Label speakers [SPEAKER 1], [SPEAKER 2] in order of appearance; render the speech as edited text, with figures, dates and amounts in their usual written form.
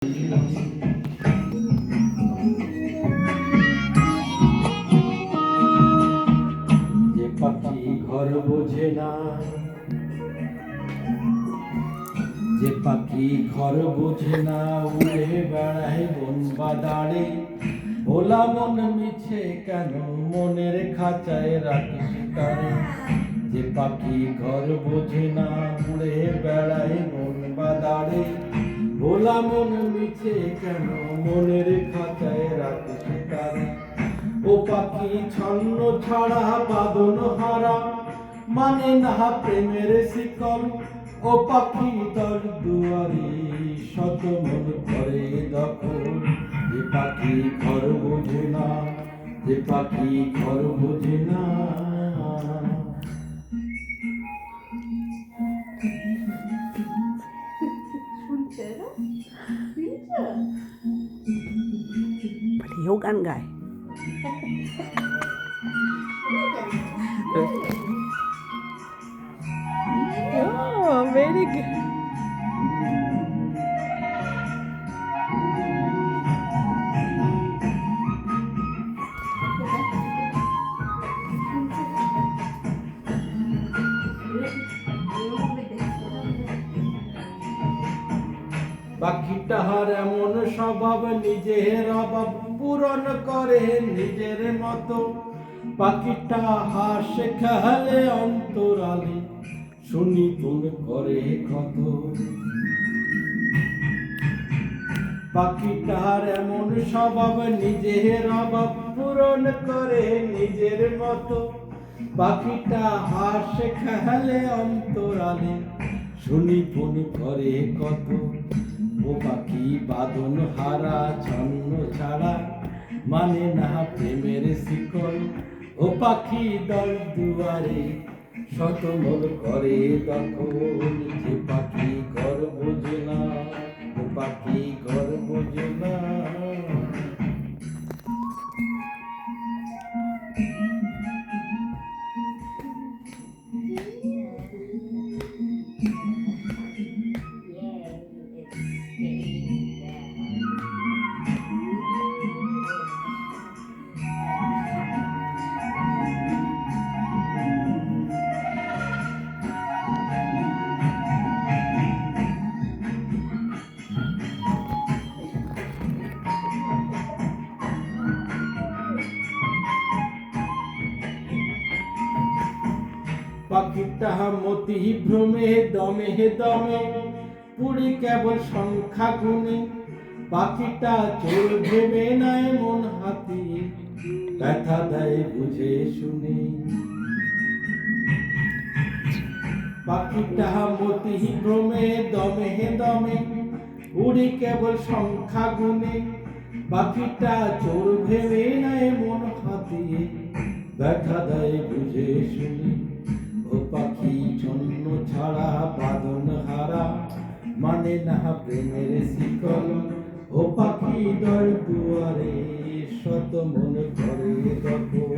[SPEAKER 1] যে পাখি ঘর বোঝে না, যে পাখি ঘর বোঝে না, উড়ে বেড়ায় বন বাদারে। ভোলা মন মিছে কেন মনের খাঁচায় রাখিস তারে। যে পাখি ঘর বোঝে না, উড়ে বেড়ায় বন বাদারে। ভোলা মন মিছে কেন মনের খাঁচায় রাখিস তারে। ও পাখি ছন্ন ছাড়া বাঁধন হারা, মানে না প্রেমের শিকল। ও পাখি তার দুয়ারে শত মন করে দখল। যে পাখি ঘর বোঝে না, যে পাখি ঘর বোঝে না।
[SPEAKER 2] বড়িও গান গায়। Very good.
[SPEAKER 1] পাখিটাহার এমন স্বভাব, নিজের অভাব পূরণ করে নিজের মতো। পাখিটা হাসে খেলে অন্তরালে, শুনি তুন করে কত। পাখিটার এমন স্বভাব, নিজের অভাব পূরণ করে নিজের মতো। পাখিটা হাসে খেলে অন্তরালে, শুনি ফোন করে কত। ও পাখি বাঁধন হারা ছন্ন ছাড়া, মানে না প্রেমের শিকল। ও পাখি দল দুয়ারে শত মন করে দখল। যে পাখি ঘর বোঝে না, ও পাখি ঘর বোঝে না। পাখিটা মতি ভ্রমে দমে দমে, পুরি কেবল সংখ্যা গুণে। পাখিটা চোর ভেবে নাই মন হাতিয়ে, ব্যথা দেয় বুঝে শুনে। পাখিটা মতি ভ্রমে দমে দমে, উড়ি কেবল সংখ্যা গুণে। পাখিটা চোর ভেবে নাই মন হাতিয়ে, ব্যথা দেয় বুঝে শুনে। ও পাখি ছন্ন ছাড়া বাঁধন হারা, মানে না প্রেমের শিকল। ও পাখি দর দুয়ারে শত মন করে দখল।